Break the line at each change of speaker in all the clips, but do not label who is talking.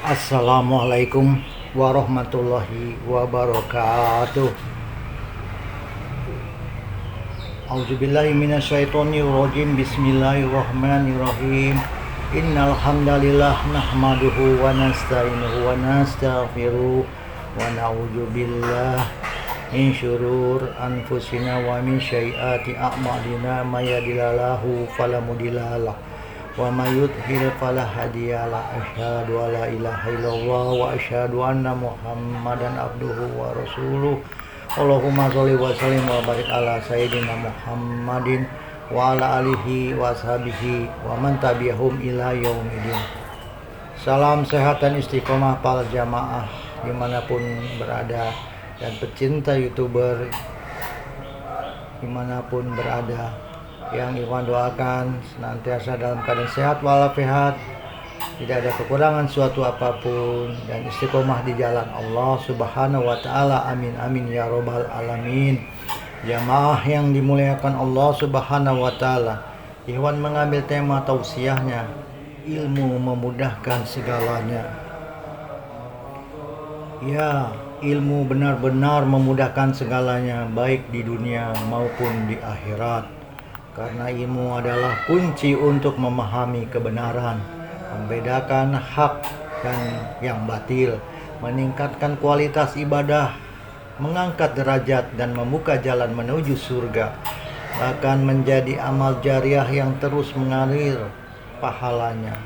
Assalamualaikum warahmatullahi wabarakatuh. A'udzubillahi minasyaitonirrajim. Bismillahirrahmanirrahim. Innal hamdalillah nahmaduhu wa nasta'inuhu wa nastaghfiruh wa na'udzubillah min syurur anfusina wa min sayyiati a'malina may yahdihillahu fala mudhillalah wa may yudhlil fala hadiyalah. Asyhadu an la ilaha illallah wa asyhadu anna Muhammadan abduhu wa rasuluh. Allahumma sholli wa sallim wa barik ala sayyidina Muhammadin wa ala alihi wa sahbihi wa man tabi'ahum ila yaumidin. Salam sehat dan istiqomah para jamaah dimanapun berada, dan pecinta YouTuber dimanapun berada, yang Iwan doakan senantiasa dalam keadaan sehat walafiat, tidak ada kekurangan suatu apapun, dan istiqomah di jalan Allah Subhanahu wa taala. Amin amin ya robbal alamin. Jamaah yang dimuliakan Allah Subhanahu wa taala, Iwan mengambil tema tausiahnya, ilmu memudahkan segalanya. Ya, ilmu benar-benar memudahkan segalanya, baik di dunia maupun di akhirat. Karena ilmu adalah kunci untuk memahami kebenaran, membedakan hak dan yang batil, meningkatkan kualitas ibadah, mengangkat derajat dan membuka jalan menuju surga, bahkan menjadi amal jariah yang terus mengalir pahalanya.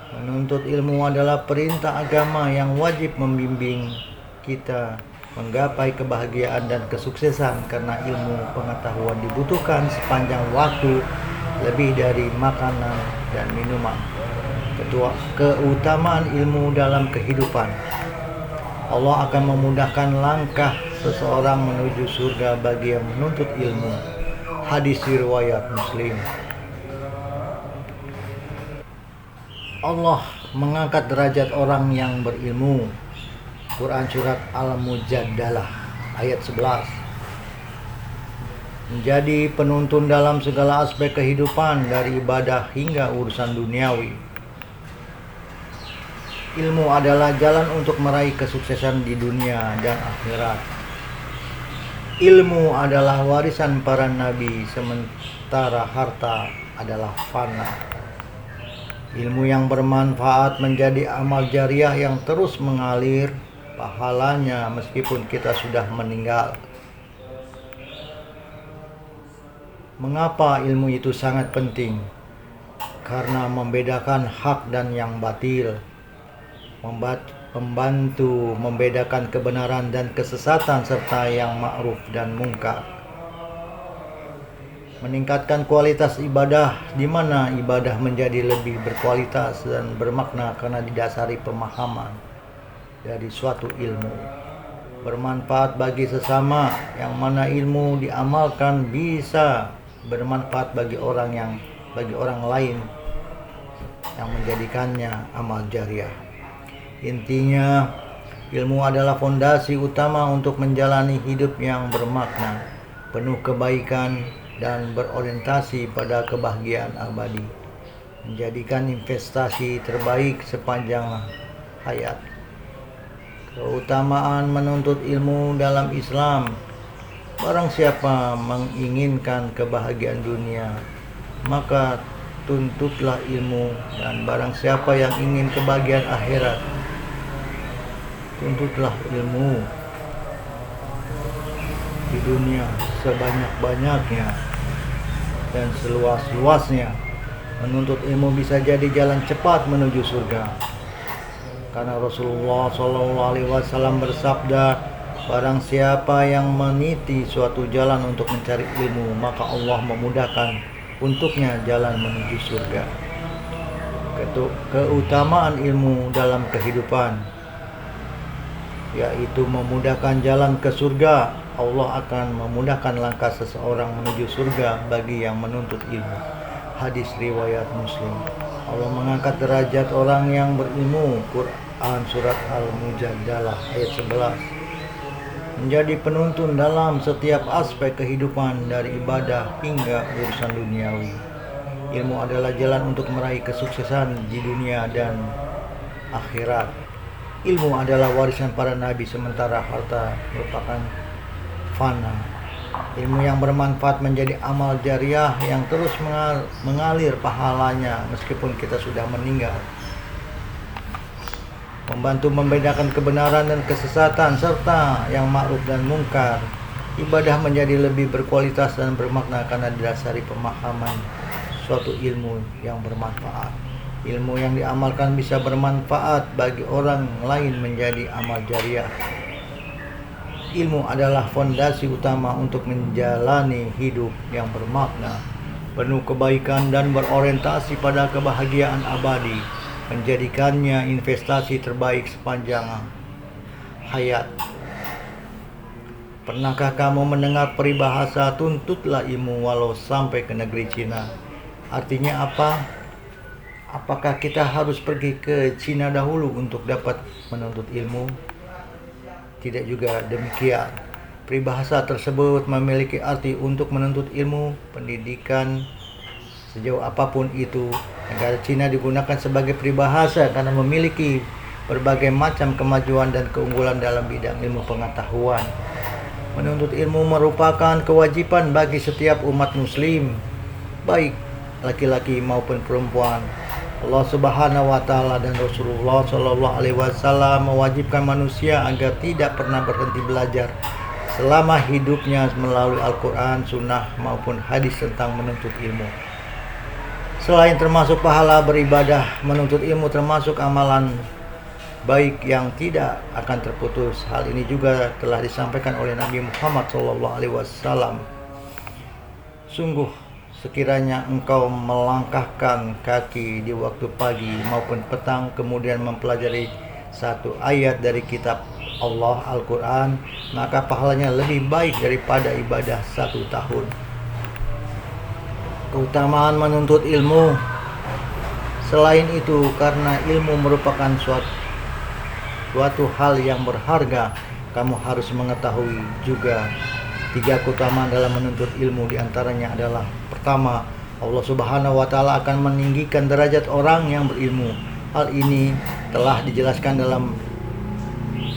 Menuntut ilmu adalah perintah agama yang wajib membimbing kita menggapai kebahagiaan dan kesuksesan, karena ilmu pengetahuan dibutuhkan sepanjang waktu, lebih dari makanan dan minuman. Keutamaan ilmu dalam kehidupan. Allah akan memudahkan langkah seseorang menuju surga bagi yang menuntut ilmu. Hadis riwayat Muslim. Allah mengangkat derajat orang yang berilmu. Quran surat Al-Mujadalah ayat 11. Menjadi penuntun dalam segala aspek kehidupan, dari ibadah hingga urusan duniawi. Ilmu adalah jalan untuk meraih kesuksesan di dunia dan akhirat. Ilmu adalah warisan para nabi, sementara harta adalah fana. Ilmu yang bermanfaat menjadi amal jariah yang terus mengalir pahalanya meskipun kita sudah meninggal. Mengapa ilmu itu sangat penting? Karena membedakan hak dan yang batil, membantu membedakan kebenaran dan kesesatan, serta yang ma'ruf dan mungkar. Meningkatkan kualitas ibadah, di mana ibadah menjadi lebih berkualitas dan bermakna karena didasari pemahaman dari suatu ilmu. Bermanfaat bagi sesama, yang mana ilmu diamalkan bisa bermanfaat bagi orang lain, yang menjadikannya amal jariah. Intinya, ilmu adalah fondasi utama untuk menjalani hidup yang bermakna, penuh kebaikan, dan berorientasi pada kebahagiaan abadi, menjadikan investasi terbaik sepanjang hayat. Keutamaan menuntut ilmu dalam Islam. Barang siapa menginginkan kebahagiaan dunia, maka tuntutlah ilmu, dan barang siapa yang ingin kebahagiaan akhirat, tuntutlah ilmu di dunia sebanyak-banyaknya dan seluas-luasnya. Menuntut ilmu bisa jadi jalan cepat menuju surga, karena Rasulullah SAW bersabda, barang siapa yang meniti suatu jalan untuk mencari ilmu, maka Allah memudahkan untuknya jalan menuju surga. Keutamaan ilmu dalam kehidupan, yaitu memudahkan jalan ke surga. Allah akan memudahkan langkah seseorang menuju surga bagi yang menuntut ilmu. Hadis riwayat Muslim. Allah mengangkat derajat orang yang berilmu. Quran surat Al-Mujadalah ayat 11. Menjadi penuntun dalam setiap aspek kehidupan, dari ibadah hingga urusan duniawi. Ilmu adalah jalan untuk meraih kesuksesan di dunia dan akhirat. Ilmu adalah warisan para nabi, sementara harta merupakan fana. Ilmu yang bermanfaat menjadi amal jariah yang terus mengalir pahalanya meskipun kita sudah meninggal. Membantu membedakan kebenaran dan kesesatan serta yang ma'ruf dan mungkar. Ibadah menjadi lebih berkualitas dan bermakna karena didasari pemahaman suatu ilmu yang bermanfaat. Ilmu yang diamalkan bisa bermanfaat bagi orang lain menjadi amal jariah. Ilmu adalah fondasi utama untuk menjalani hidup yang bermakna, penuh kebaikan dan berorientasi pada kebahagiaan abadi, menjadikannya investasi terbaik sepanjang hayat. Pernahkah kamu mendengar peribahasa tuntutlah ilmu walau sampai ke negeri Cina? Artinya apa? Apakah kita harus pergi ke Cina dahulu untuk dapat menuntut ilmu? Tidak juga demikian. Peribahasa tersebut memiliki arti untuk menuntut ilmu, pendidikan, sejauh apapun itu. Negara Cina digunakan sebagai peribahasa karena memiliki berbagai macam kemajuan dan keunggulan dalam bidang ilmu pengetahuan. Menuntut ilmu merupakan kewajiban bagi setiap umat muslim, baik laki-laki maupun perempuan. Allah Subhanahu wa taala dan Rasulullah sallallahu alaihi wasallam mewajibkan manusia agar tidak pernah berhenti belajar selama hidupnya melalui Al-Qur'an, sunnah maupun hadis tentang menuntut ilmu. Selain termasuk pahala beribadah, menuntut ilmu termasuk amalan baik yang tidak akan terputus. Hal ini juga telah disampaikan oleh Nabi Muhammad sallallahu alaihi wasallam. Sungguh sekiranya engkau melangkahkan kaki di waktu pagi maupun petang kemudian mempelajari satu ayat dari kitab Allah Al-Quran, maka pahalanya lebih baik daripada ibadah 1 tahun. Keutamaan menuntut ilmu. Selain itu, karena ilmu merupakan suatu hal yang berharga, kamu harus mengetahui juga 3 keutamaan dalam menuntut ilmu. Di antaranya adalah: pertama, Allah Subhanahu wa taala akan meninggikan derajat orang yang berilmu. Hal ini telah dijelaskan dalam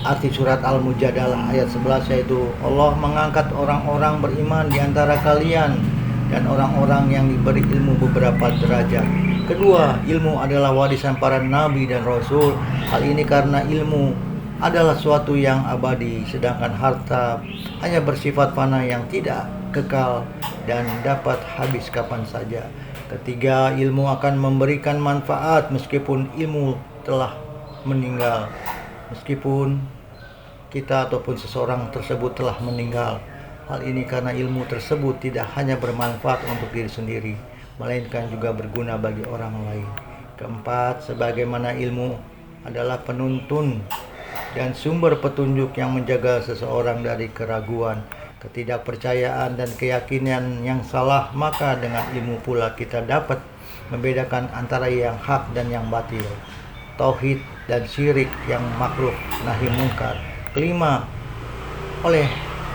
arti surat Al-Mujadalah ayat 11, yaitu Allah mengangkat orang-orang beriman di antara kalian dan orang-orang yang diberi ilmu beberapa derajat. Kedua, ilmu adalah warisan para nabi dan rasul. Hal ini karena ilmu adalah suatu yang abadi, sedangkan harta hanya bersifat fana yang tidak kekal dan dapat habis kapan saja. Ketiga, ilmu akan memberikan manfaat meskipun ilmu telah meninggal. Meskipun kita ataupun seseorang tersebut telah meninggal. Hal ini karena ilmu tersebut tidak hanya bermanfaat untuk diri sendiri, melainkan juga berguna bagi orang lain. Keempat, sebagaimana ilmu adalah penuntun dan sumber petunjuk yang menjaga seseorang dari keraguan, ketidakpercayaan dan keyakinan yang salah, maka dengan ilmu pula kita dapat membedakan antara yang hak dan yang batil, tauhid dan syirik, yang makruh nahi mungkar. Kelima, oleh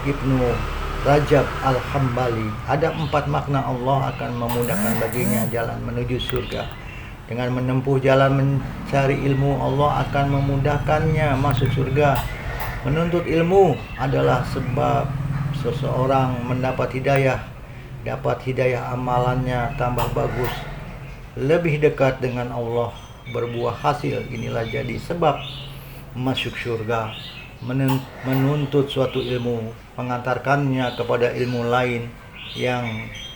Ibnu Rajab Al-Hambali, ada 4 makna Allah akan memudahkan baginya jalan menuju surga. Dengan menempuh jalan mencari ilmu, Allah akan memudahkannya masuk surga. Menuntut ilmu adalah sebab seseorang mendapat hidayah, dapat hidayah amalannya tambah bagus, lebih dekat dengan Allah, berbuah hasil. Inilah jadi sebab masuk surga. Menuntut suatu ilmu mengantarkannya kepada ilmu lain, yang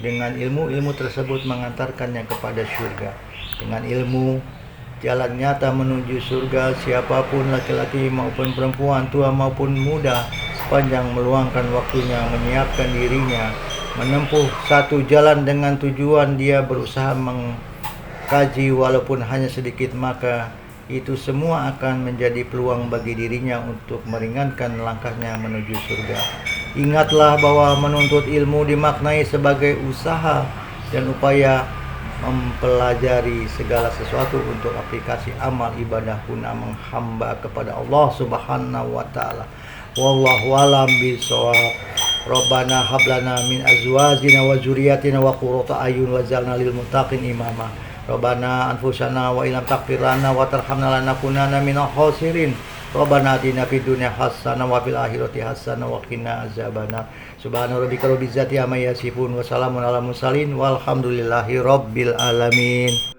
dengan ilmu tersebut mengantarkannya kepada surga. Dengan ilmu, jalan nyata menuju surga siapapun, laki-laki maupun perempuan, tua maupun muda, sepanjang meluangkan waktunya, menyiapkan dirinya, menempuh satu jalan dengan tujuan dia berusaha mengkaji walaupun hanya sedikit, maka itu semua akan menjadi peluang bagi dirinya untuk meringankan langkahnya menuju surga. Ingatlah bahwa menuntut ilmu dimaknai sebagai usaha dan upaya mempelajari segala sesuatu untuk aplikasi amal ibadah guna menghamba kepada Allah Subhanahu wa taala. Wallahu a'lam bishawab. Rabbana hab lana min azwajina wa dzurriyyatina wa qurrata a'yun waj'alna lil muttaqin imama. Rabbana anfusana wa illam taghfir lana wa tarhamna lanakunanna minal khasirin. Rabbana atina fid dunya hasanah wa fil akhirati hasanah wa qina azabannar. Subhana rabbika rabbil izzati amma yasifun wa salamun alal mursalin walhamdulillahi rabbil alamin.